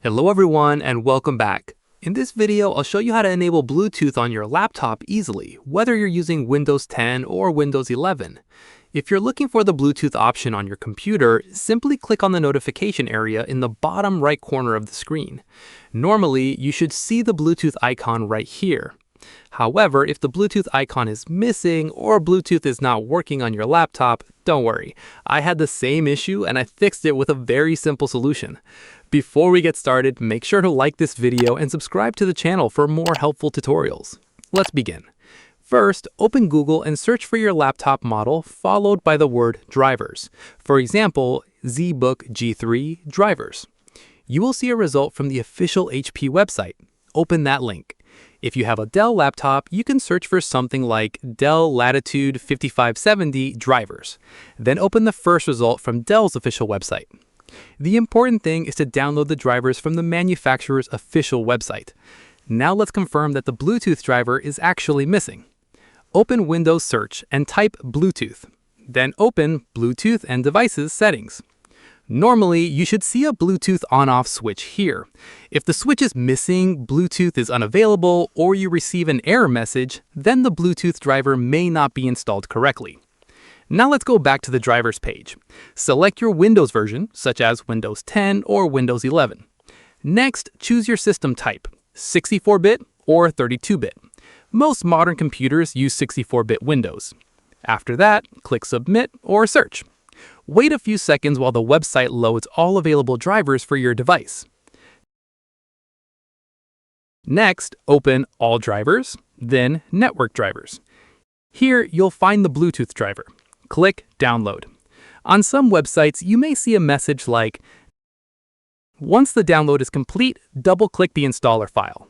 Hello everyone and welcome back. In this video, I'll show you how to enable Bluetooth on your laptop easily, whether you're using Windows 10 or Windows 11. If you're looking for the Bluetooth option on your computer, simply click on the notification area in the bottom right corner of the screen. Normally, you should see the Bluetooth icon right here. However, if the Bluetooth icon is missing or Bluetooth is not working on your laptop, don't worry. I had the same issue and I fixed it with a very simple solution. Before we get started, make sure to like this video and subscribe to the channel for more helpful tutorials. Let's begin. First, open Google and search for your laptop model followed by the word drivers. For example, ZBook G3 drivers. You will see a result from the official HP website. Open that link. If you have a Dell laptop, you can search for something like Dell Latitude 5570 drivers. Then open the first result from Dell's official website. The important thing is to download the drivers from the manufacturer's official website. Now let's confirm that the Bluetooth driver is actually missing. Open Windows Search and type Bluetooth. Then open Bluetooth and Devices Settings. Normally, you should see a Bluetooth on-off switch here. If the switch is missing, Bluetooth is unavailable, or you receive an error message, then the Bluetooth driver may not be installed correctly. Now let's go back to the drivers page. Select your Windows version, such as Windows 10 or Windows 11. Next, choose your system type, 64-bit or 32-bit. Most modern computers use 64-bit Windows. After that, click Submit or Search. Wait a few seconds while the website loads all available drivers for your device. Next, open All Drivers, then Network Drivers. Here, you'll find the Bluetooth driver. Click Download. On some websites, you may see a message like, once the download is complete, double-click the installer file.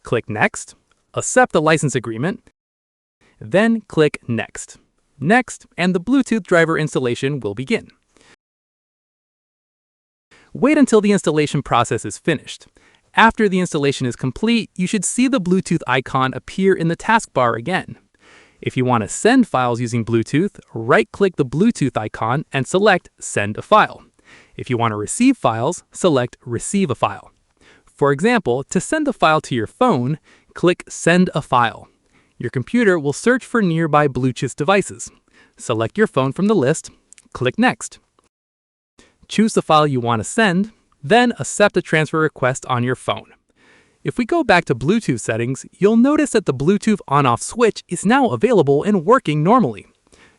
Click Next, accept the license agreement, then click Next. Next, and the Bluetooth driver installation will begin. Wait until the installation process is finished. After the installation is complete, you should see the Bluetooth icon appear in the taskbar again. If you want to send files using Bluetooth, right-click the Bluetooth icon and select Send a File. If you want to receive files, select Receive a File. For example, to send a file to your phone, click Send a File. Your computer will search for nearby Bluetooth devices. Select your phone from the list, click Next. Choose the file you want to send, then accept a transfer request on your phone. If we go back to Bluetooth settings, you'll notice that the Bluetooth on-off switch is now available and working normally.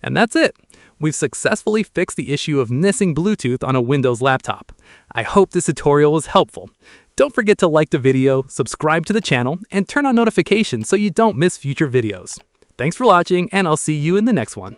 And that's it. We've successfully fixed the issue of missing Bluetooth on a Windows laptop. I hope this tutorial was helpful. Don't forget to like the video, subscribe to the channel, and turn on notifications so you don't miss future videos. Thanks for watching, and I'll see you in the next one.